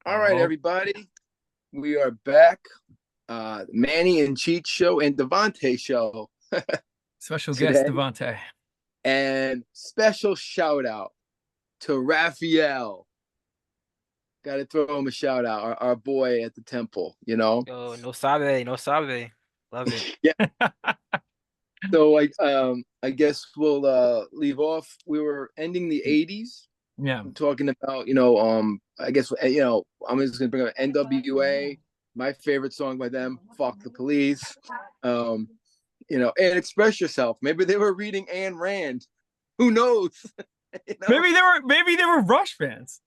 All right, Oh, everybody. We are back. Manny and Cheech show and Davante show special guest today. Davanta. And special shout out to Raphael. Got to throw him a shout out. Our boy at the temple, you know? Yo, no sabe, no sabe. Love it. Yeah. So I guess we'll leave off. We were ending the 80s. Yeah. I'm talking about, I guess I'm just gonna bring up NWA, my favorite song by them, Fuck the Police. Um, and express yourself. Maybe they were reading Ayn Rand. Who knows? you know, Maybe they were Rush fans.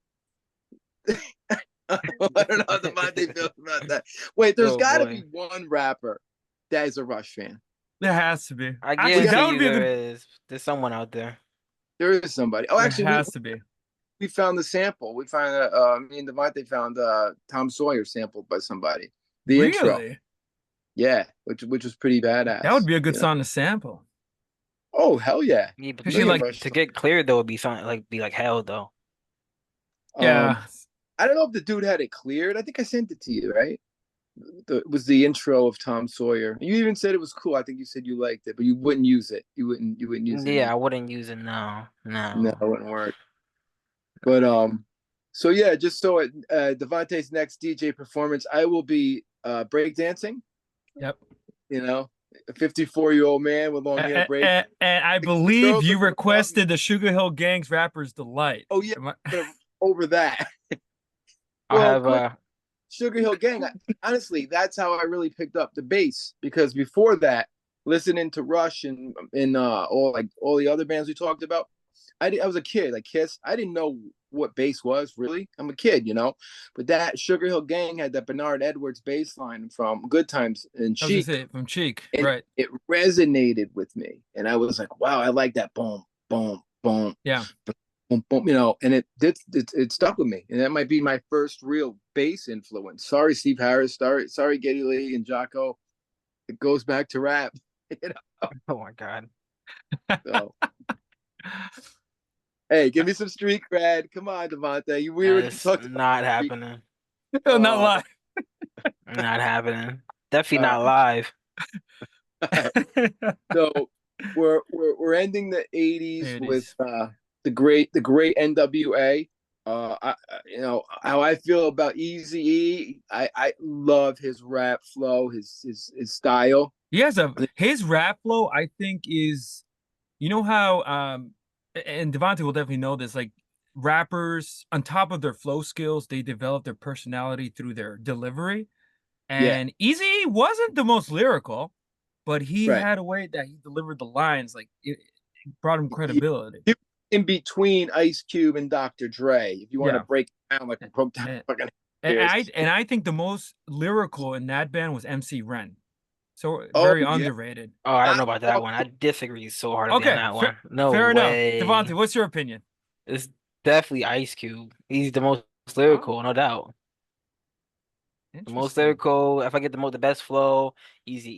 I don't know how the Monday feels about that. Wait, there's Oh got to be boy. one rapper that is a Rush fan. There has to be. I Actually, Yeah, that guarantee would you be a there good. is. There's someone out there. there is somebody. Oh, There actually, we has to be. we found the sample. We found me and Devontae found Tom Sawyer sampled by somebody. The intro, Really? yeah, which was pretty That would badass. be a good song to sample. Oh hell yeah, Yeah, but Especially million like, Rush. to get cleared though would be something like hell though. Um, yeah. I don't know if the dude had it cleared. I think I sent it to you, right? Was the intro of Tom Sawyer. You even said it was cool. I think you said you liked it, but you wouldn't use it. You wouldn't use it in Yeah, your. I wouldn't use it now. No, No. it wouldn't work. But so yeah, just so at Devontae's next DJ performance, I will be breakdancing. Yep. You know, a 54-year-old man with long hair And, break. and, and I The believe girls are you gonna love me. requested the Sugar Hill Gang's Rapper's Delight. Oh yeah, Am I- over that. I Well, have quick Sugar Hill Gang. Honestly, that's how I really picked up the bass because before that, listening to Rush and all the other bands we talked about, I was a kid, like Kiss. I didn't know what bass was really. I'm a kid, but that Sugar Hill Gang had that Bernard Edwards bass line from Good Times and I was gonna Chic, say from Cheek, and right? it resonated with me, and I was like, wow, I like that boom, boom, boom, Yeah. boom, boom, and it stuck with me, and that might be my first real bass influence. Sorry, Steve Harris. Sorry, Geddy Lee and Jocko. It goes back to rap. You know? oh my God. So hey, give me some street cred. Come on, Davanta. We were It's talking about not street. happening. Not Oh, lie. Not happening. Definitely all not live. right. So we're ending the 80s with 80s. the great NWA. How I feel about Easy E. I love his rap flow, his style. He has a his rap flow, I think, is you know how and Devontae will definitely know this, like rappers on top of their flow skills, they develop their personality through their delivery. Yeah, And Easy wasn't the most lyrical, but he right. had a way that he delivered the lines, like it brought him He, credibility. he in between Ice Cube and Dr. Dre. If you want to Yeah. break it down like we And, broke down and, fucking and years. I think the most lyrical in that band was MC Ren. So Oh very yeah. underrated. Oh, I don't I, know about that one. I disagree so hardly on Okay, that one. No fair enough. Devontae, way. what's your opinion? It's definitely Ice Cube. He's the most Oh, lyrical, no doubt. The most interesting. lyrical. If I get the best flow, Easy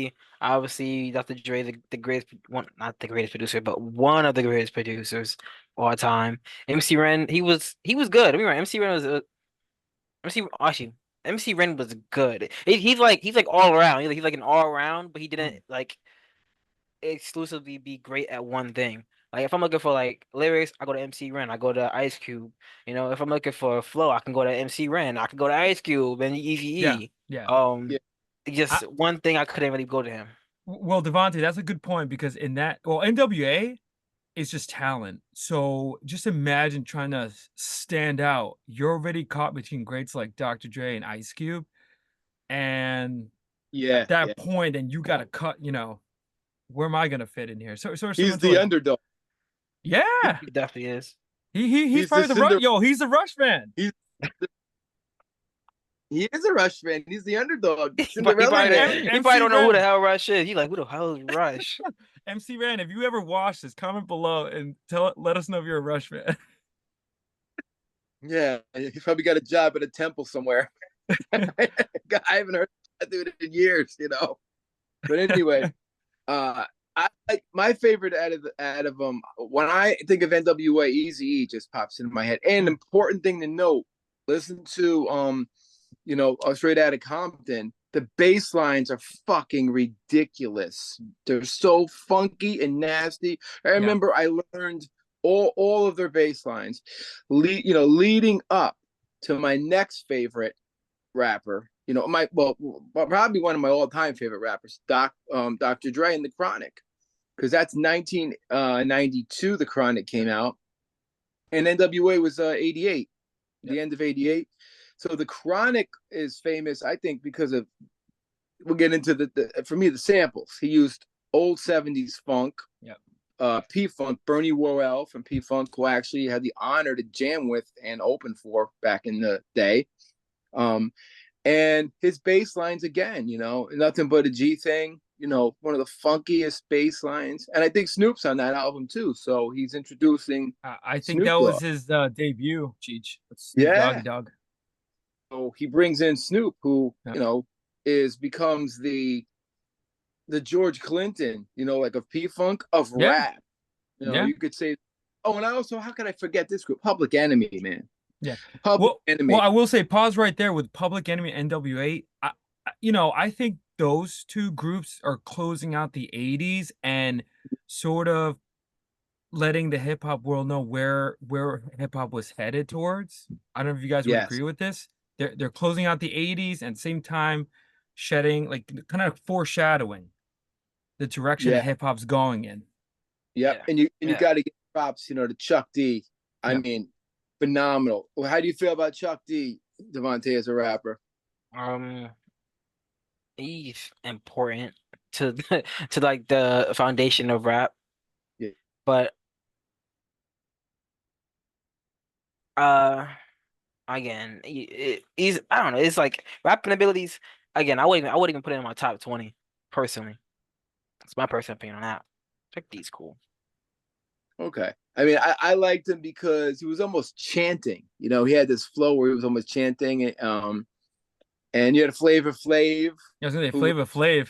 E. Obviously, Dr. Dre, the greatest one, not the greatest producer, but one of the greatest producers of all time. MC Ren, he was good. I mean, right, MC Ren was MC actually MC Ren was good. He's like all around. He's like an all around, but he didn't Hmm. like exclusively be great at one thing. Like if I'm looking for like lyrics, I go to MC Ren, I go to Ice Cube. If I'm looking for flow, I can go to MC Ren, I can go to Ice Cube and Easy Yeah, E. yeah. yeah. Just one thing I couldn't really go to him. Well, Devontae, that's a good point because in that, well, NWA is just talent. So just imagine trying to stand out. You're already caught between greats like Dr. Dre and Ice Cube. And at Yeah, yeah. that point, and you got to cut, where am I going to fit in here? So similar He's to the like, underdog. yeah, He definitely is. he's He's the probably the Cinder. he's the Rush man. He's he is a Rush fan. He's the underdog, He probably, he Cinderella probably, M- man. he probably MC don't know who the Ren. hell Rush is. He's like, who the hell is Rush? MC Ren, if you ever watch this, comment below and let us know if you're a Rush fan. Yeah, he's probably got a job at a temple somewhere. I haven't heard that dude in years. But anyway, I like my favorite out of them. When I think of NWA, Easy E just pops into my head. And important thing to note, listen to Straight Outta Compton. The bass lines are fucking ridiculous. They're so funky and nasty. I Yeah. remember I learned all of their bass lines, leading up to my next favorite rapper. Probably one of my all-time favorite rappers, Dr. Dre and the Chronic, because that's 1992. The Chronic came out, and NWA was 88, the end of 88. So the Chronic is famous, I think, because of, we'll get into for me, the samples. He used old 70s funk, P-Funk, Bernie Worrell from P-Funk, who I actually had the honor to jam with and open for back in the day. And his bass lines, again, nothing but a G thing, one of the funkiest bass lines. And I think Snoop's on that album too. So he's introducing I think Snoop that was Dogg. his debut, Cheech. Snoop Yeah. Doggy Dogg. So he brings in Snoop, who, becomes the George Clinton, like of P-Funk, of rap. You could say, and how could I forget this group? Public Enemy, man. Yeah. Public Enemy. Well, I will say, pause right there with Public Enemy and NWA. I think those two groups are closing out the 80s and sort of letting the hip hop world know where hip hop was headed towards. I don't know if you guys would agree with this. They're closing out the 80s and same time shedding, like kind of foreshadowing the direction that hip hop's going in. Yep. And you got to give props, to Chuck D. I mean, phenomenal. Well, how do you feel about Chuck D, Davanta, as a rapper? He's important to to like the foundation of rap. Yeah. But again, he's, I don't know, it's like rapping abilities. Again, I wouldn't even put it in my top 20 personally. It's my personal opinion on that. Chuck D's cool. Okay. I mean, I liked him because he was almost chanting. He had this flow where he was almost chanting. And you had Flavor Flav. I was gonna say Flavor Flav.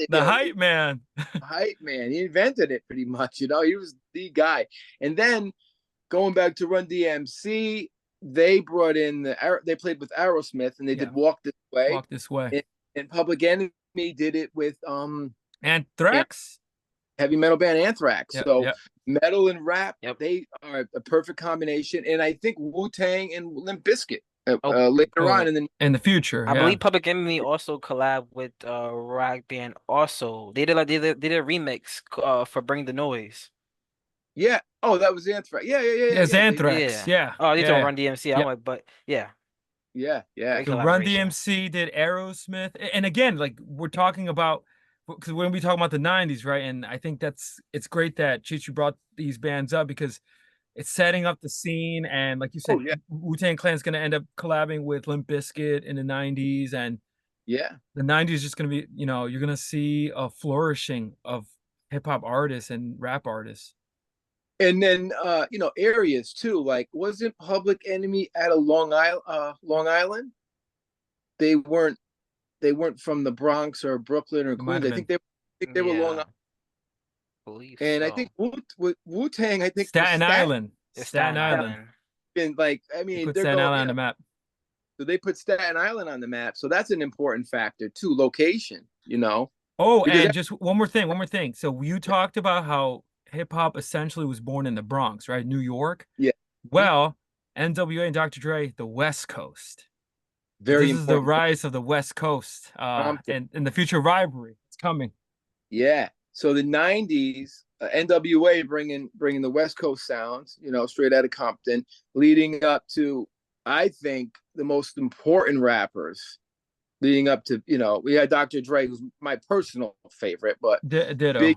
The hype man. Hype man. He invented it pretty much. He was the guy. And then going back to Run DMC, they brought in they played with Aerosmith, and they did Walk This Way. Walk This Way. And Public Enemy did it with Anthrax. Heavy metal band Anthrax. Metal and rap, Yep. they are a perfect combination. And I think Wu-Tang and Limp Bizkit later on in the future. I believe Public Enemy also collabed with rock band. Also, they did a remix for Bring the Noise. Yeah. Oh, that was Anthrax. Yeah. It's Anthrax. Yeah. Oh, these don't Run DMC. I'm like, but yeah. Yeah. So Run DMC did Aerosmith, and again, like we're talking about, because we're gonna be talking about the 90s, right? And I think it's great that Cheech brought these bands up because it's setting up the scene. And like you said, Wu-Tang Clan's gonna end up collabing with Limp Bizkit in the 90s, and the 90s is just gonna be, you're gonna see a flourishing of hip hop artists and rap artists. And then areas too. Like, wasn't Public Enemy at a Long Island? They weren't from the Bronx or Brooklyn or Queens. I think they were Long Island. And I think Wu-Tang, I think Staten Island. Staten Island. And like, I mean, put Staten Island on the map. So they put Staten Island on the map. So that's an important factor too. Location, Oh, and just one more thing. So you talked about how hip hop essentially was born in the Bronx, right? New York. Yeah. Well, NWA and Dr. Dre, the West Coast. Very this important. Is the rise of the West Coast, and the future rivalry. It's coming. Yeah. So the 90s, NWA bringing the West Coast sounds, Straight Outta Compton, leading up to, I think, the most important rappers. Leading up to, we had Dr. Dre, who's my personal favorite, but ditto,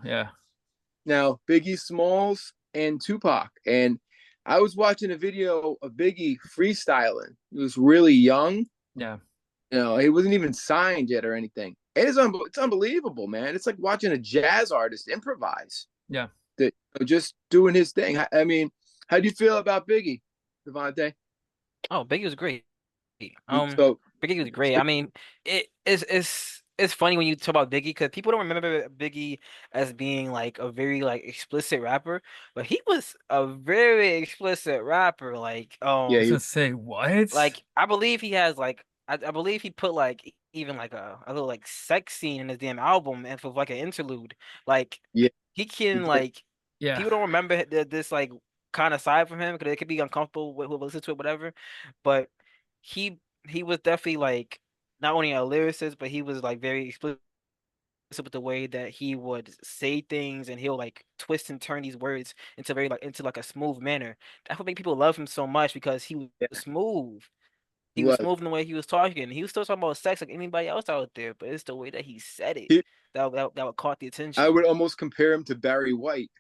Now, Biggie Smalls and Tupac. And I was watching a video of Biggie freestyling. He was really young. Yeah. He wasn't even signed yet or anything. And it's unbelievable, man. It's like watching a jazz artist improvise. Yeah. Just doing his thing. I mean, how do you feel about Biggie, Davante? Oh, Biggie was great. So Biggie was great. I mean, it's it's funny when you talk about Biggie because people don't remember Biggie as being like a very like explicit rapper, but he was a very explicit rapper. I Yeah, was gonna say what? Like I believe he has like I believe he put like even like a little like sex scene in his damn album and for like an interlude. Like yeah, he he can did. like Yeah. people don't remember this like kind of side from him because it could be uncomfortable with who listens to it, whatever. But he he was definitely like not only a lyricist, but he was like very explicit with the way that he would say things and he'll like twist and turn these words into very like into like a smooth manner. That's what make people love him so much because he was Yeah, smooth. he He was was. smooth in the way he was talking. He was still talking about sex like anybody else out there, but it's the way that he said it He, that would caught the I attention. would almost compare him to Barry White,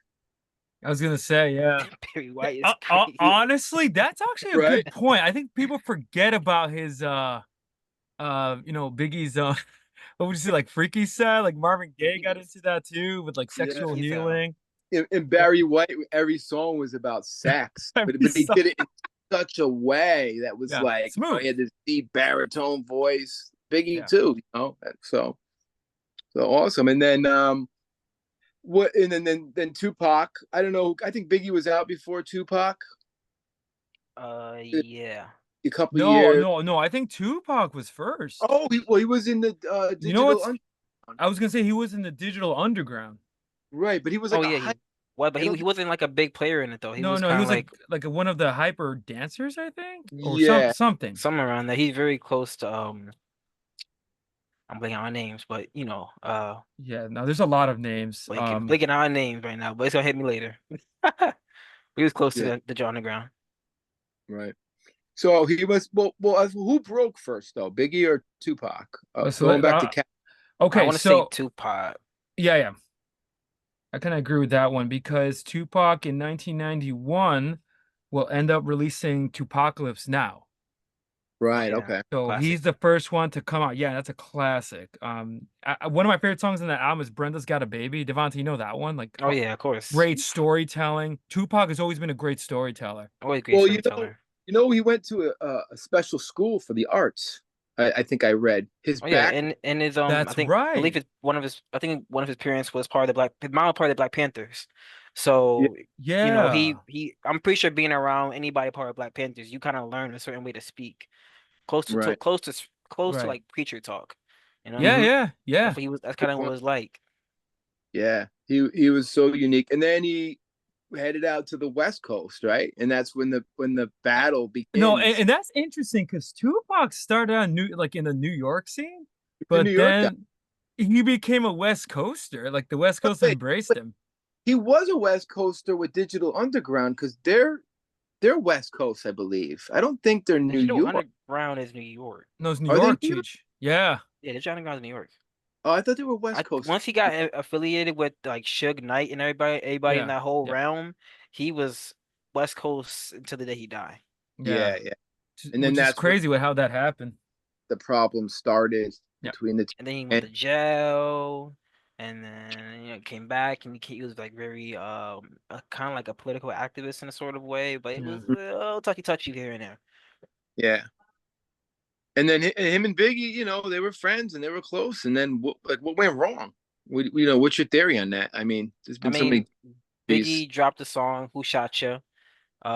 I was gonna say, yeah. Barry White is crazy. Honestly, that's actually a right? good point. I think people forget about his Biggie's what would you say, like freaky side? Like Marvin Gaye got into that too with like Yeah. sexual Freaky style. healing. And Yeah. Barry White, every song was about sex, Every but he song. did it in such a way that was Yeah. like, Smooth. he had this deep baritone voice. Biggie Yeah. too, so awesome. And then what? And then Tupac. I don't know. I think Biggie was out before Tupac. Yeah. A couple of No, years. no, no. I think Tupac was first. Oh, he was in the You know digital what's I was gonna say he was in the digital underground. right, but he was Oh like a yeah, high. he what? But I don't he think. wasn't like a big player in it though. He No, was no, he kind of was like like one of the hyper dancers, I think, or Yeah, something. somewhere around there. He's very close to I'm blanking on names, but Yeah, no, there's a lot of names. blanking on names right now, but it's gonna hit me later. He was close to yeah, the John the ground. right. So he was well. Who broke first though, Biggie or Tupac? So Going back to Cat. I okay, want to say so Tupac. yeah, yeah, I kind of agree with that one because Tupac in 1991 will end up releasing Tupacalypse Now. Oh Right. yeah, Okay. So classic. he's the first one to come out. Yeah, that's a classic. One of my favorite songs in that album is Brenda's Got a Baby. Devonta, you know that one? Like, Oh yeah, of course. great storytelling. Tupac has always been a great storyteller. Always great Well, storyteller. he went to a special school for the arts. I think I read his Oh yeah, back. and his That's right. I think one of his parents was part of the Black his mom was part of the Black Panthers. Yeah. So, Yeah. I'm pretty sure being around anybody part of Black Panthers, you kind of learn a certain way to speak. Right. Close to Right. like preacher talk. You know? Yeah, Hmm. yeah, yeah. That's Good kind of what it point. was like. Yeah. He was so unique, and then he headed out to the West Coast, right? And that's when the battle No, begins. and that's interesting because Tupac started on like in the New York scene, He's a New but York guy. then he became a West Coaster. Like the West Coast Wait, embraced him. he was a West Coaster with Digital Underground because they're West Coast, I believe. I don't think they're New Digital York. Underground is New York. No, it's New Are they York, New York? Cheech. Yeah, Yeah, Digital Underground is New York. Oh, I thought they were West I Coast. once he got affiliated with like Suge Knight and everybody in yeah, that whole yeah, realm, he was West Coast until the day he died. yeah. Yeah, yeah. And then Which is that's where crazy with how that happened. the problem started Yeah. between the two. And then he went And to jail, and then came back, and he was like very kind of like a political activist in a sort of way, but it Yeah. was touchy here and there. yeah, and then him and Biggie, they were friends and they were close. And then what went wrong? What's your theory on that? I mean, there's I been so mean, many these. Biggie dropped the song "Who Shot Ya."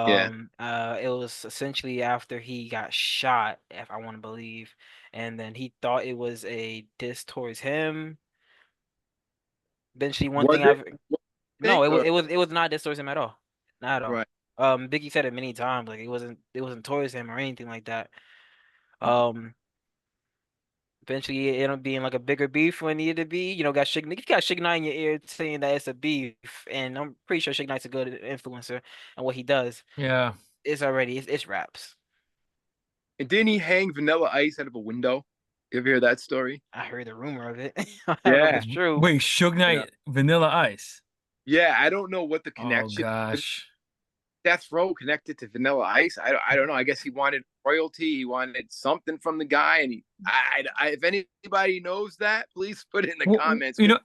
Yeah. It was essentially after he got shot, if I want to believe, and then he thought it was a diss towards him. Eventually, one Was thing it? I've What do you no, think? Or it was not diss towards him at all, not at all. right? Biggie said it many times, like it wasn't towards him or anything like that. Um, Eventually it ended up being like a bigger beef when it needed to be. If you got Suge Knight in your ear saying that it's a beef, and I'm pretty sure Suge Knight's a good influencer and what he does, Yeah. it's raps. And didn't he hang Vanilla Ice out of a window? You ever hear that story? I heard the rumor of it. I don't know if Yeah. it's true. Wait, Suge Yeah. Knight, Vanilla Ice. Yeah. I don't know what the Oh connection. gosh. Death Row connected to Vanilla Ice. I don't know. I guess he wanted royalty. He wanted something from the guy, and if anybody knows that, please put it in the Well, comments. 'Cause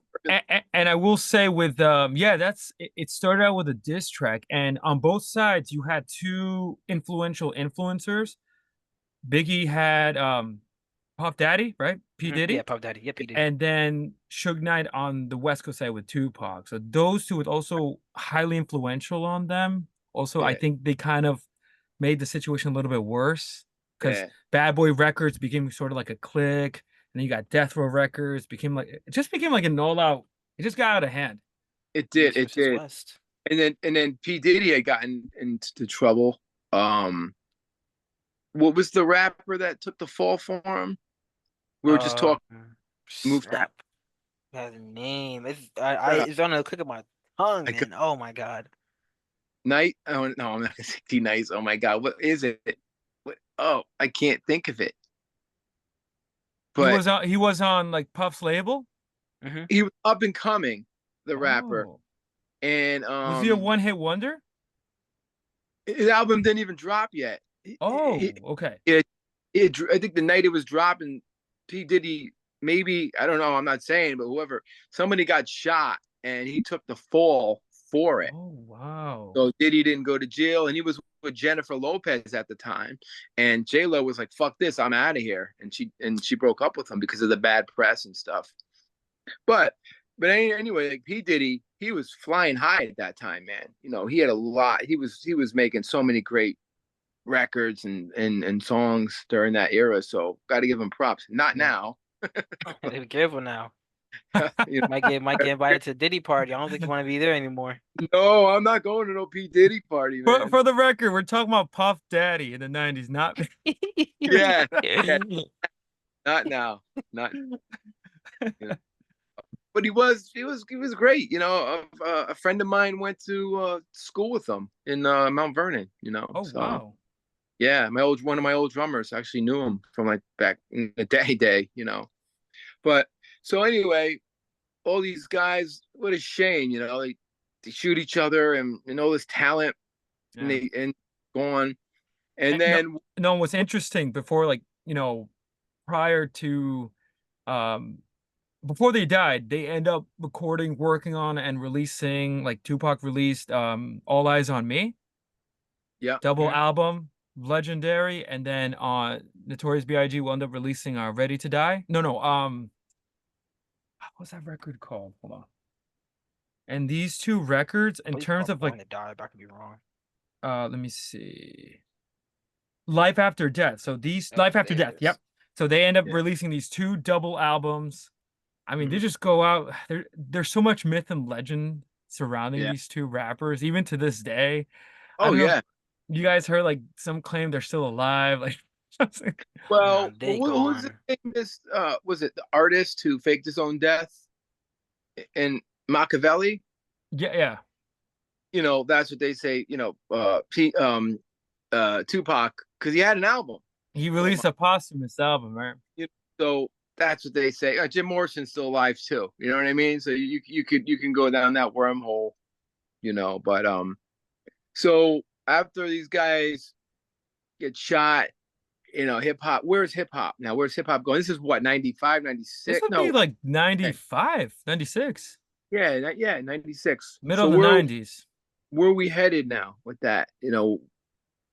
and I will say with yeah, it started out with a diss track, and on both sides you had two influential influencers. Biggie had Puff Daddy, right? P Yeah, Diddy, Puff Daddy. Yep, he did. and then Suge Knight on the West Coast side with Tupac. So those two were also highly influential on them. Also, I Yeah, think they kind of made the situation a little bit worse because yeah. Bad Boy Records became sort of like a clique, and then you got Death Row Records became like it just became like an all out. It just got out of hand. It did. East It versus did. West. And then P Diddy had gotten into trouble. What was the rapper that took the fall for him? We were just Uh, talking. Moved on. Snap. That name. Yeah, It's on the click of my tongue, I could man. Oh my God. Night. Oh no, I'm not gonna say T Nice. Oh my God, what is it? What? Oh, I can't think of it. But He was on like Puff's label. Hmm. he was up and coming, the rapper, Oh, and was he a one hit wonder? his album didn't even drop yet. Oh, okay. It, I think the night it was dropping, P Diddy, maybe, I don't know, I'm not saying, but whoever, somebody got shot and he took the fall for it. Oh, wow. So Diddy didn't go to jail, and he was with Jennifer Lopez at the time, and J Lo was like, "Fuck this, I'm out of here," and she broke up with him because of the bad press and stuff. But anyway, like P Diddy, he was flying high at that time, man. He had a lot. He was making so many great records and songs during that era. So got to give him props. Not Yeah. now. Be careful now. you Might get invited to Diddy party. I don't think you want to be there anymore. No, I'm not going to no P Diddy party, man. For the record, we're talking about Puff Daddy in the 90s, not Yeah, yeah, not now, not. You know. But he was great. A friend of mine went to school with him in Mount Vernon. Oh, So wow. yeah, one of my old drummers actually knew him from like back in the day. But so anyway, all these guys, what a shame. They shoot each other and all this talent, and Yeah. they gone. And No, then no, what's interesting before, like, prior to, um, before they died, they end up recording, working on, and releasing, like Tupac released, All Eyes on Me, yeah, double Mhm. album, legendary, and then Notorious B.I.G. will end up releasing Ready to Die. No, what's that record called? Hold on. And these two records, I in believe terms called of like, Born to Die, but I could be wrong. let me see. Life After Death. So these Oh, Life After there it Death. is. Yep. So they end up yeah. releasing these two double albums. I mean, they Mhm. just go out. There's so much myth and legend surrounding Yeah. these two rappers, even to this day. I Oh don't know if yeah. you guys heard like some claim they're still alive. Like, Nah, Well, they who's the gone. famous? Was it the artist who faked his own death? And Machiavelli? yeah, yeah. That's what they say. Tupac, because he had an album He called. released a posthumous album, right? So that's what they say. Jim Morrison's still alive too. You know what I mean? So you can go down that wormhole. But so after these guys get shot, hip hop. Where's hip hop now? Where's hip hop going? This is what, 95, This 96? would be No, like yeah, 95, 96, yeah, 96. middle So of the where 90s. where are we headed now with that?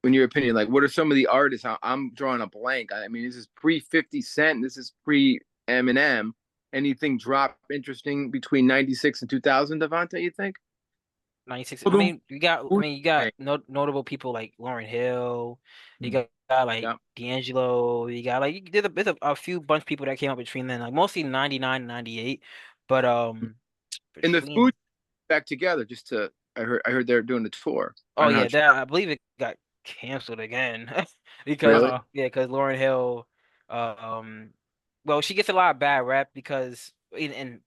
In your opinion, like what are some of the artists? I'm drawing a blank. I mean, this is pre 50 Cent. This is pre Eminem. Anything drop interesting between 96 and 2000, Davanta, you think? 96. Well, You got notable people like Lauryn Hill. You got like Yeah. D'Angelo. You got like there's a few bunch of people that came up between then, like mostly 99 and 98. But And the food between back together just to I heard they're doing the tour. I oh don't know. yeah, that I believe it got canceled again because Really? uh, because Lauryn Hill, um, well, she gets a lot of bad rap because in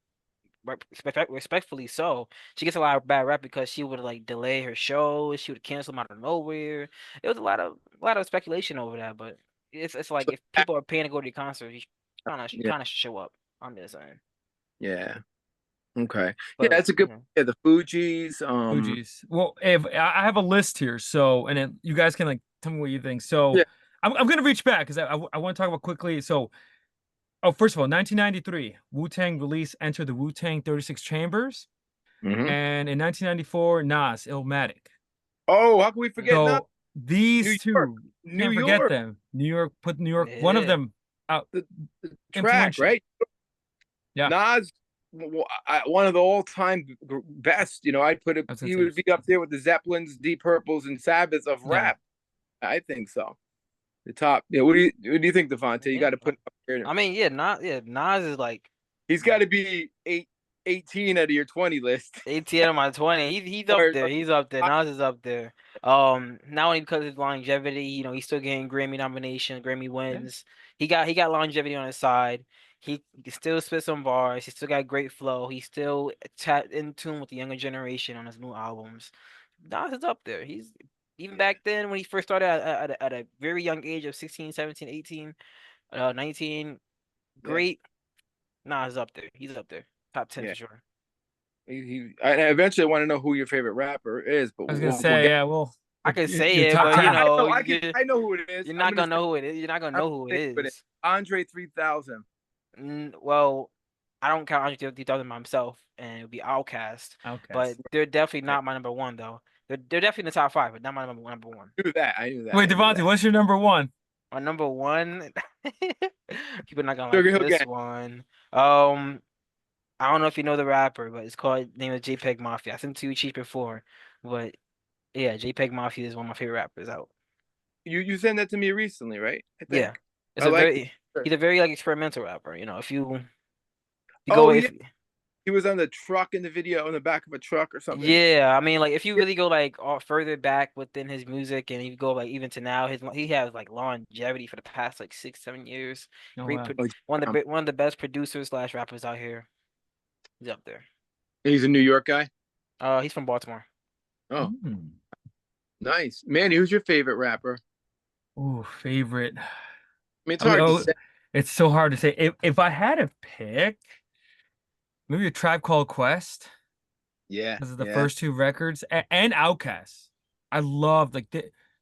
respectfully so. She gets a lot of bad rap because she would like delay her shows. She would cancel them out of nowhere. There was a lot of speculation over that, but it's like So if people are paying to go to the concert, you yeah, kind of should show up. I'm just saying. yeah. Okay. Yeah, But that's a good. Yeah, the Fugees. Fugees. Well, if I have a list here, so and then you guys can like tell me what you think. So Yeah. I'm gonna reach back because I want to talk about quickly. So, oh, first of all, 1993, Wu-Tang released Enter the Wu-Tang 36 Chambers, Hmm. and in 1994, Nas Illmatic. Oh, how can we forget now? So New these York, two, New can't forget York. them. New York, put New York, one of yeah, them. the track, Influential. right? Yeah, Nas, one of the all-time best. You know, I'd put it. I was gonna He say. would be up there with the Zeppelins, Deep Purples, and Sabbaths of Yeah, rap. I think so. The top. Yeah. What do you think, Davanta? You Yeah. got to put him up there. I mean, Nas is like He's got to be 18 out of your 20 list. 18 of my 20. He's up Or there. He's up there. Nas is up there. Not only because of his longevity, he's still getting Grammy nominations, Grammy yeah, wins. He got longevity on his side. He can still spit some bars. He still got great flow. He's still in tune with the younger generation on his new albums. Nas is up there. He's even yeah, back then when he first started at a very young age of 16, 17, 18, 19, yeah, great. Nas is up there. He's up there. Top 10 yeah. for sure. I eventually want to know who your favorite rapper is, but I was gonna we'll say, get. yeah, well, I could your say it, top but ten. I know who it is. you're I'm not gonna gonna say know who it is. You're not gonna I'm know who it gonna say, but is. Andre 3000. Well, I don't count Andre 3000 myself, and it would be Outkast. But Outcast. they're definitely Right. not my number one though. They're definitely in the top five, but not my number one. I knew that. I knew that. Wait, I knew Devontae, that. what's your number one? My number one, people are not gonna like Sugar Hill this Gang. one. I don't know if you know the rapper, but it's called name is JPEG Mafia. I sent it to you cheap before, but yeah, JPEG Mafia is one of my favorite rappers out. You sent that to me recently, right? I Yeah, think. it's I a like. very he's a very like experimental rapper. If you go Oh yeah, if he was on the truck in the video, in the back of a truck or something. yeah, I mean like if you Yeah. really go like further back within his music and you go like even to now, he has like longevity for the past like 6, 7 years. Oh wow. Oh, One of the best producers slash rappers out here. He's up there. he's a New York guy. He's from Baltimore. Oh, Mm. nice. Manny, who's your favorite rapper? Oh, favorite. I mean, it's I mean, hard to oh, say. it's so hard to say. If I had to pick, maybe a Tribe Called Quest. Yeah, This is the yeah, first two records and Outkast. I love like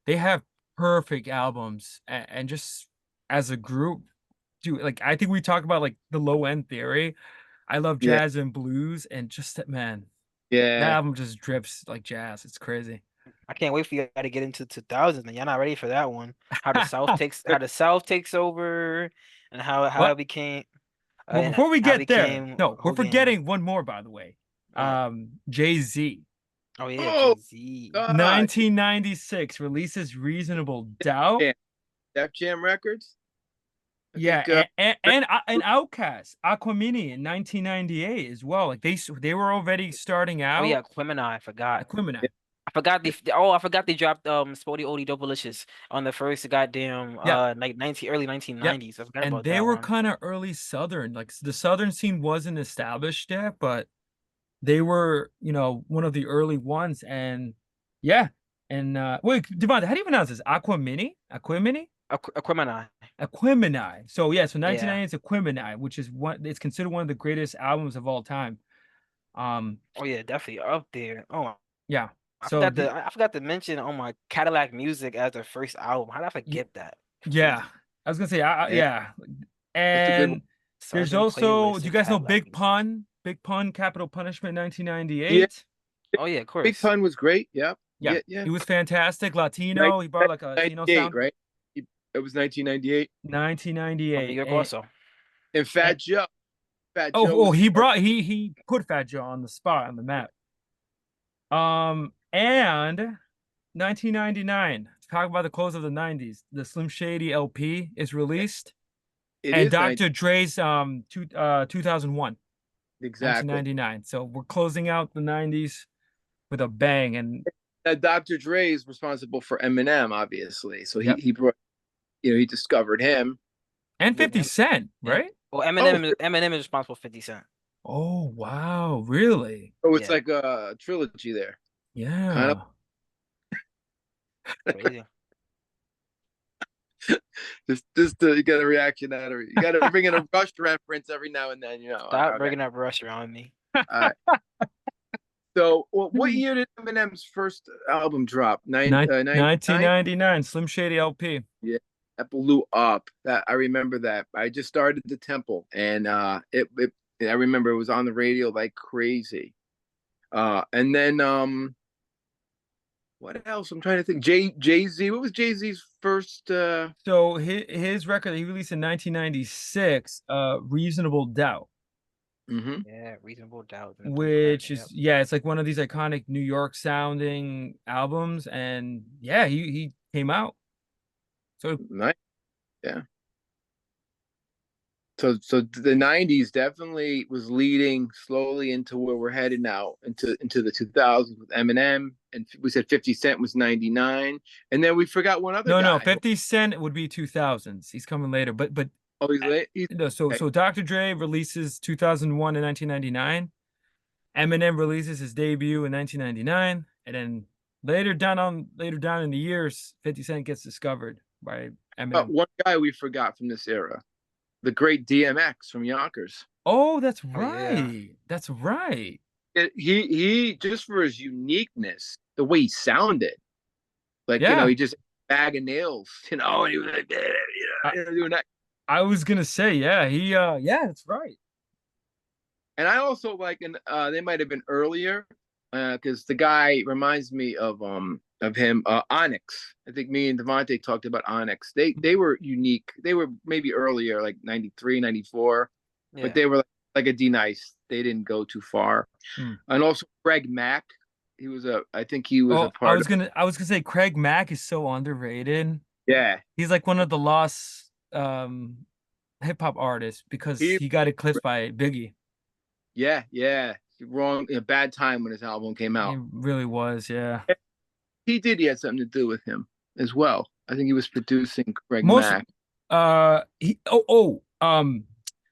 they have perfect albums and just as a group, dude. Like I think we talk about like the low end theory. I love yeah, jazz and blues and just that man. That yeah. album just drips like jazz. It's crazy. I can't wait for you to get into 2000s and you're not ready for that one. How the South takes over and how What? it became Well, and before we how it get there, became no, a we're whole game. forgetting one more, by the way. What? Jay-Z. Oh yeah, Oh Jay-Z. God, 1996 releases Reasonable Doubt. yeah. Def Jam Records. I Yeah, think. and Outkast, Aquemini in 1998 as well. Like they were already starting Oh out. yeah, Gemini, I forgot. Aquemini. Yeah, I forgot they dropped Spody Oldie Doubleicious on the first goddamn Yeah, like early yep. 1990s. I forgot And about they that were one. kind of early Southern. Like the Southern scene wasn't established yet, but they were, one of the early ones. And yeah. And wait, Devon, how do you pronounce this? Aquemini? Aquemini? Gemini. Aquemini. So yeah, so Yeah. 1998 is Aquemini, which is it's considered one of the greatest albums of all time. Oh yeah, definitely up there. Oh, Yeah. So the I forgot to mention on my Cadillac Music as the first album. How did I y- forget that? yeah, Crazy. I was gonna say yeah. yeah. That's a good one. And there's Sergeant also, Playlist do you and guys know Cadillac Big Music. Pun? Big Pun, Capital Punishment, Yeah, 1998. Oh yeah, of Big course. Pun was great. Yep. Yeah, Yeah, yeah. he was fantastic. Nin- Latino. He brought like a Latino 1998, sound. right? It was 1998. From New 1998. York also. And And Fat Joe oh, was he put Fat Joe on the spot on the map. And 1999. Talk about the close of the 90s. The Slim Shady LP is released, it and is 90 Dr. Dre's 2001, exactly. 1999. So we're closing out the 90s with a bang. And Dr. Dre is responsible for Eminem, obviously. So he yep, he brought he discovered him and with 50 Cent, Yeah. right? Well, oh Eminem is responsible for 50 Cent. Oh wow, really? so it's Yeah. like a trilogy there. Kind of Yeah. Crazy. just to get a reaction out of it. You gotta bring in a Rush reference every now and then, Stop Okay. bringing up Rush around me. All right. So what year did Eminem's first album drop? 99? 1999, Slim Shady LP. Yeah, that blew up. That I remember that. I just started the Temple, and it I remember it was on the radio like crazy. And then What else? I'm trying to think. Jay Z. What was Jay Z's first? So his record that he released in 1996, Reasonable Doubt, Hmm. Yeah, Reasonable Doubt and Blueprint. which is Yep. yeah, it's like one of these iconic New York sounding albums, and yeah, he came out. So Nice. Yeah. So the '90s definitely was leading slowly into where we're headed now, into the 2000s with Eminem, and we said 50 Cent was '99, and then we forgot one other no, guy. 50 Cent would be 2000s. He's coming later, but Oh, he's uh, late. He's no, so okay. so Dr. Dre releases 2001 and 1999. Eminem releases his debut in 1999, and then later down in the years, 50 Cent gets discovered by Eminem. One guy we forgot from this era, the great DMX from Yonkers. Oh, that's Oh yeah. right. That's right. He just for his uniqueness, the way he sounded, like Yeah. he just bag of nails, and he was like, I, doing that. I was gonna say, yeah, yeah, that's right. And I also like, and they might have been earlier, because the guy reminds me of him, Onyx. I think me and Davante talked about Onyx. They were unique. They were maybe earlier, like 93, 94, but Yeah. they were like a D Nice. They didn't go too far. Hmm. And also Greg Mack. I think he was a Oh, I part was of. gonna I was gonna say Craig Mack is so underrated. Yeah, He's like one of the lost hip hop artists because he. he got eclipsed by Biggie. Yeah, yeah. Wrong, a bad time when his album came He out. really was, yeah. He had something to do with him as well. I think he was producing Greg Most Mack. he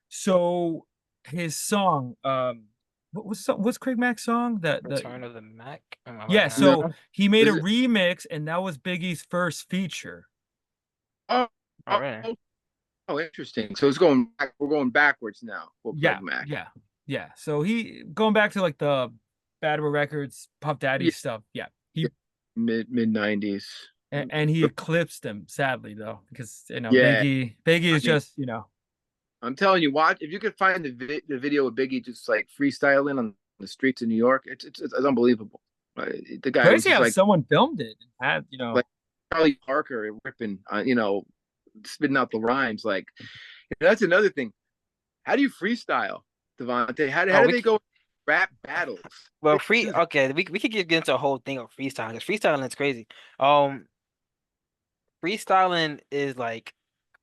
so his song what's Craig Mack's song that the Return of the Mac. Am I right yeah, now? No, so he made a is it? remix and that was Biggie's first feature. Oh, All oh, right. oh, interesting. So it's going back. We're going backwards now for Yeah, Craig Mack. yeah, yeah. So he going back to like the Bad Boy Records, Puff Daddy Yeah, stuff. Yeah. yeah. He Mid '90s. and he eclipsed him sadly though, because Yeah, Biggie I is mean, just, I'm telling you, watch if you could find the video of Biggie just like freestyling on the streets of New York. It's unbelievable. The guy was crazy just how someone filmed it and had, like Charlie Parker ripping, spitting out the rhymes. Like that's another thing. How do you freestyle, Davante? How Oh, do they go rap battles? well, They free. do that. Okay, we could get into a whole thing of freestyling because freestyling is crazy. Um, Freestyling is like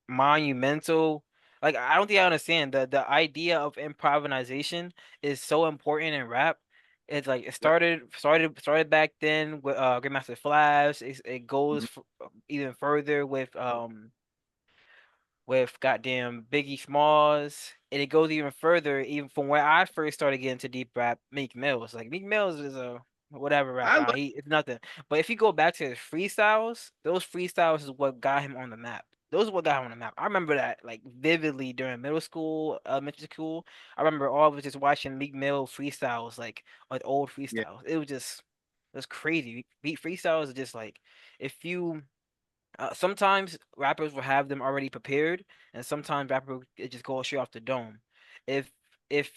monumental. Like I don't think I understand the idea of improvisation is so important in rap. It's like it started back then with Grandmaster Flash. It goes Mhm. f even further with goddamn Biggie Smalls, and it goes even further, even from where I first started getting to deep rap, Meek Mills. Like Meek Mills is a whatever I rapper. like, It's nothing. But if you go back to his freestyles, those freestyles is what got him on the map. Those are what got him on the map. I remember that like vividly during middle school, elementary school. I remember all of us just watching Meek Mill freestyles, like old yeah, freestyles. It was crazy. Beat freestyles are just like if you sometimes rappers will have them already prepared, and sometimes rapper it just goes straight off the dome. If if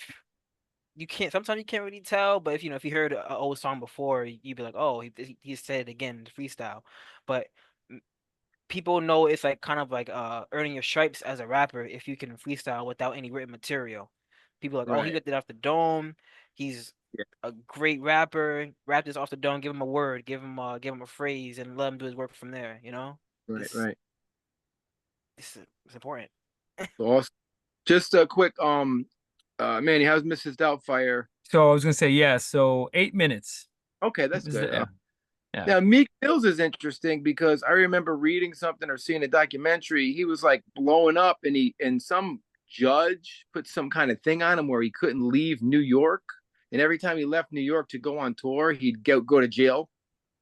you can't, sometimes you can't really tell, but if you heard an old song before, you'd be like, oh, he said it again, the freestyle. But mm, people know it's like kind of like earning your stripes as a rapper if you can freestyle without any written material. People are like, oh, he right. ripped it off the dome. He's Yeah, a great rapper. Rap this off the dome. Give him a word. Give him a phrase, and let him do his work from there. right, It's right. it's important. So awesome. Just a quick Manny, how's Mrs. Doubtfire? So I was gonna say, yeah, so 8 minutes Okay, that's is the good. yeah. Yeah. Now Meek Mills is interesting because I remember reading something or seeing a documentary. He was like blowing up, and some judge put some kind of thing on him where he couldn't leave New York, and every time he left New York to go on tour, he'd go to jail.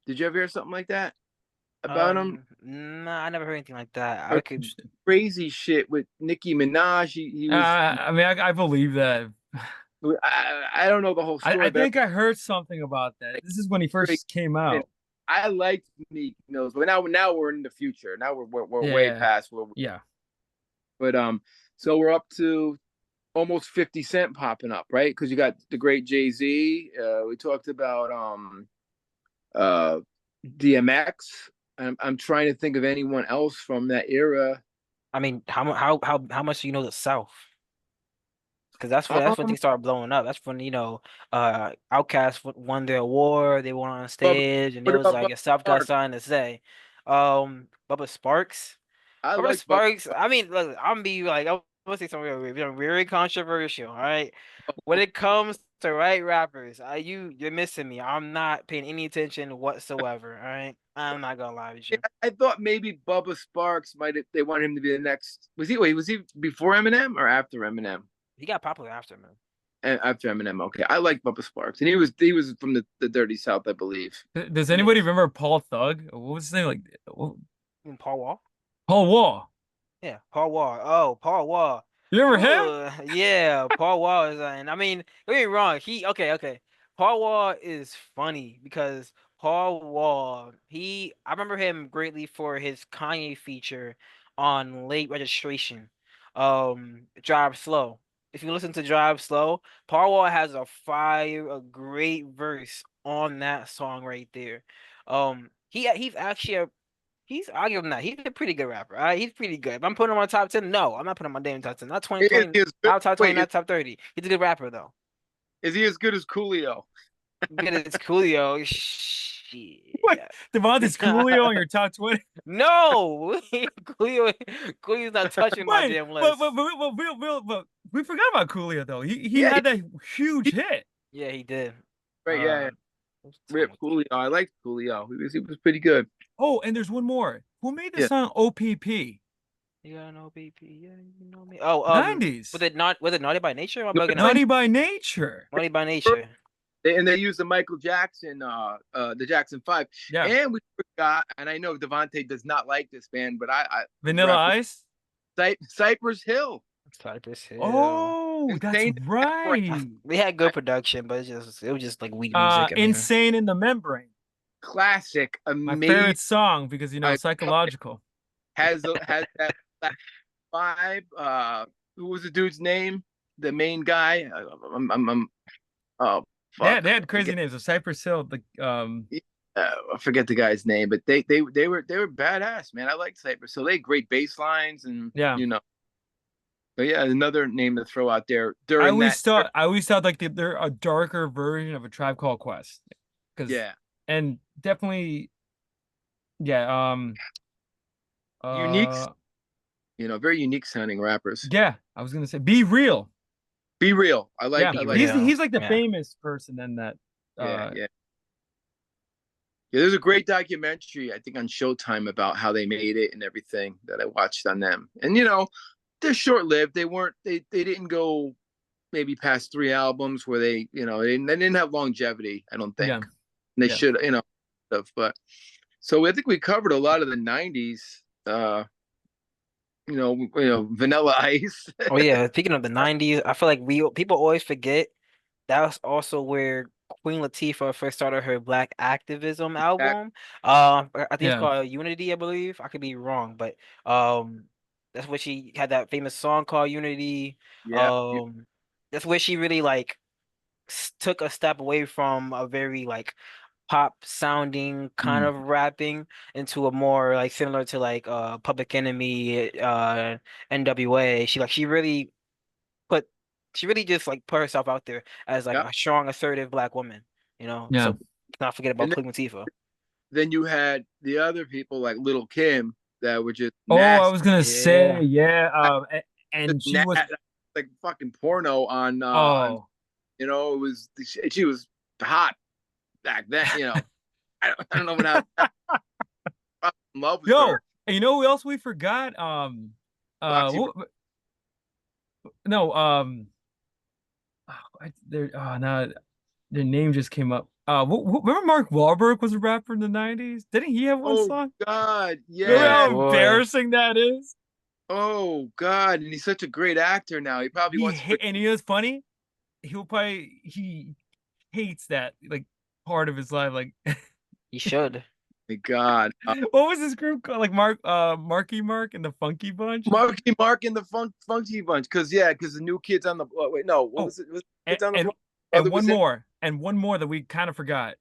Did you ever hear something like that about him? Nah, I never heard anything like that. Or I could. Interesting. crazy shit with Nicki Minaj. He was. I mean, I believe that. I don't know the whole I story, but think I heard something about that. This is when he very first came out. I liked Meek Mills, but now we're in the future. Now we're way Yeah, past where. yeah. But so we're up to almost 50 Cent popping up, right? Because you got the great Jay Z. We talked about uh DMX. I'm trying to think of anyone else from that era. I mean, how much do you know the South? Because that's when Um, things started blowing up. That's when, Outkast won their award. They went on Bubba, stage, and it what was about like Bubba a South got Sparks? something to say. Bubba Sparks. I Bubba like Bubba. Sparks. I mean, look, I'm gonna say something very controversial. All right, when it comes to right rappers, you're missing me. I'm not paying any attention whatsoever. All right, I'm not gonna lie with Yeah, you. I thought maybe Bubba Sparks might have, they wanted him to be the next. Was he before Eminem or after Eminem? He got popular after, man. After Eminem, okay. I like Bubba Sparks, and he was from the Dirty South, I believe. Does anybody Yes. remember Paul Thug? What was his name? Like Paul Wall. Paul Wall. Yeah, Paul Wall. Oh, Paul Wall. You remember him? Ooh, yeah, Paul Wall is, and I mean, don't get me wrong. Okay. Paul Wall is funny because Paul Wall, I remember him greatly for his Kanye feature on Late Registration, Drive Slow. If you listen to Drive Slow, Paul Wall has a great verse on that song right there. He's actually He's arguing that he's a pretty good rapper. All right, he's pretty good. If I'm putting him on top 10, no, I'm not putting him on damn top 10. Not 20, Is 20, he as good? top 20, Wait, not top 30. He's a good rapper though. is he as good as Coolio? Good as Coolio. Shit. What? Devontae's Coolio on your top 20? No, Coolio's not touching my Wait, damn but, list. but, but, but, but we forgot about Coolio though. He Yeah, had that huge hit. Yeah, he did. right. Yeah, What's the Rip time? Coolio. I liked Coolio. He was pretty good. Oh, and there's one more. Who made the Yeah. song OPP? You got no BP. Yeah, you know me. Oh, 90s. was it Naughty by Nature? Or am No, I bugging it's out? like, Naughty by Nature. Naughty by Nature. and they used the Michael Jackson, the Jackson Five, Yeah. and we forgot. And I know Davante does not like this band, but I Vanilla Ice. Cypress Hill. Cypress Hill. Oh, that's Insane. right. We had good production, but it was just like weak music. I mean, Insane in the Membrane. Classic, My amazing. favorite song because psychological. Has that vibe. Who was the dude's name? The main guy. Oh Yeah, fuck. they had crazy names. So Cypress Hill, I forget the guy's name, but they were badass, man. I like Cypress. So they had great bass lines, and yeah. But yeah, another name to throw out there I during that. always thought like they're a darker version of a Tribe Called Quest. Yeah, And definitely, yeah, unique. uh, Very unique sounding rappers. yeah, I was gonna say Be Real. Be real. I like. Yeah, I like. he's like the Yeah. famous person in that. Yeah. There's a great documentary I think on Showtime about how they made it and everything that I watched on them. And they're short lived. They weren't. They didn't go maybe past 3 albums where they didn't have longevity. I don't think. Yeah. And they Yeah. should have. But so I think we covered a lot of the '90s. Vanilla Ice. Oh yeah, speaking of the 90s, I feel like people always forget that was also where Queen Latifah first started her Black activism album. I think it's Yeah. called Unity, I believe. I could be wrong, but um that's where she had that famous song called Unity. Yeah. That's where she really like took a step away from a very like pop sounding kind Mm. of rapping into a more like similar to like Public Enemy, NWA. She really just like put herself out there as like Yeah. a strong, assertive black woman, Yeah. So let's not forget about And Queen Latifah. then you had the other people like Little Kim that were just Oh, I nasty. was gonna say, Yeah. yeah. Just And she was. like fucking porno on Oh, it was she was hot back then. I don't know what happened. I'm in love with yo, her. and you know who else we forgot? Foxy. No, no, their name just came up. Remember Mark Wahlberg was a rapper in the 90s? Didn't he have one Oh song? God, Remember Oh yeah. how boy. embarrassing that is? Oh God, and he's such a great actor now. He probably wants to. And you know what's funny? He hates that like part of his life. Like, You should. My God, what was this group called? Like Marky Mark and the Funky Bunch. Marky Mark and the Funky Bunch, because the new kids on the wait, no, what Oh, was it? Was and kids on the and, block? and Brother was one in. more, that we kind of forgot.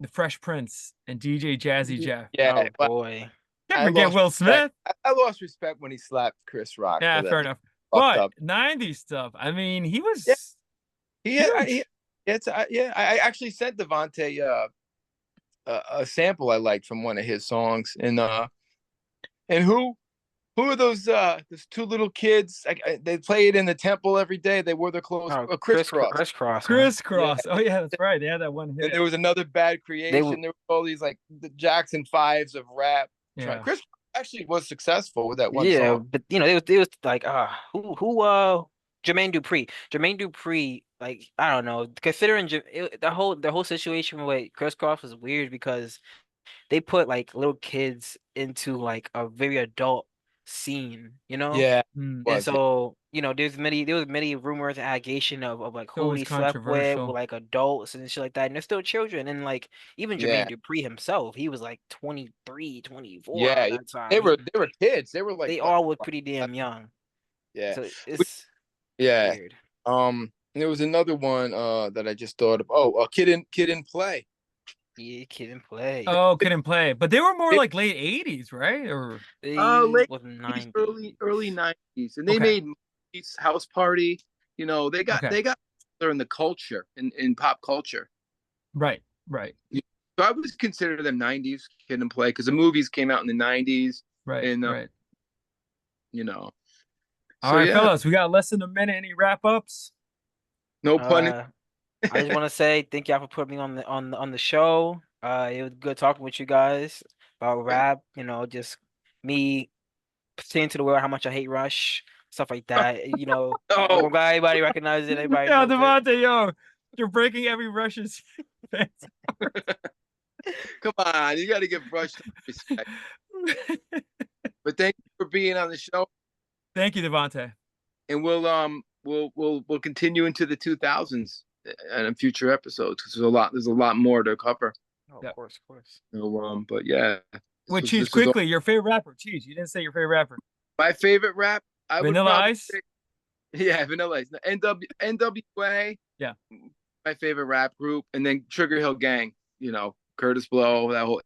The Fresh Prince and DJ Jazzy Jeff. Yeah, Oh but boy. Can't I forget lost Will respect. Smith. I lost respect when he slapped Chris Rock Yeah, for fair that. He enough. fucked But up. 90s stuff. I mean, he Yeah, was he huge. it's yeah. I actually sent Davante a sample I liked from one of his songs, and who are those two little kids? They play it in the temple every day. They wore their clothes. Oh, Crisscross. crisscross, man. Yeah, Crisscross. Oh yeah, that's right. They had that one and hit. there was another bad They were creation. There were all these like the Jackson Fives of rap. Yeah. Chris actually was successful with that one yeah, song. but it was like who Jermaine Dupri. Jermaine Dupri, like I don't know, considering the whole situation with crisscross was weird because they put like little kids into like a very adult scene, you know? Yeah, Hmm. And was yeah. so, there was many rumors and allegation of like It's who always he slept with controversial. like adults and shit like that. And they're still children. And like even Yeah, Jermaine Dupri himself, he was like 23, 24 yeah, around yeah. that time. They were kids. They were like They what? all were pretty damn young. Yeah, So We- it's yeah. weird. There was another one that I just thought of. Oh, a kid in play. Yeah, kid and play. Oh, couldn't play. But they were more It, like late 80s, right? Or They late was 80s, 90. early 90s, and they okay. made movies, House Party. Okay. They got there in the culture in pop culture. Right. Right. So I would consider them 90s kid and play because the movies came out in the 90s, Right. and Right. you know. All So right, yeah, fellas, we got less than a minute. Any wrap ups? no pun. Uh I just want to say thank y'all for putting me on the show. It was good talking with you guys about rap, just me saying to the world how much I hate Rush, stuff like that. Oh, I'm glad everybody recognizes it, everybody Yeah, knows it. Davante, yo, you're breaking every Russian's fans. come on, you got to give Rush some respect. But thank you for being on the show, Thank you, Davante. and we'll continue into the 2000s and future episodes because there's a lot more to cover. Oh, of Yeah. course, of course. So, but yeah, Wait, Cheese, quickly, your favorite rapper. Cheese, you didn't say your favorite rapper. my favorite rap. I would Vanilla probably Ice? say, yeah, Vanilla Ice, NWA. Yeah. My favorite rap group, and then Sugar Hill Gang. Curtis Blow, that whole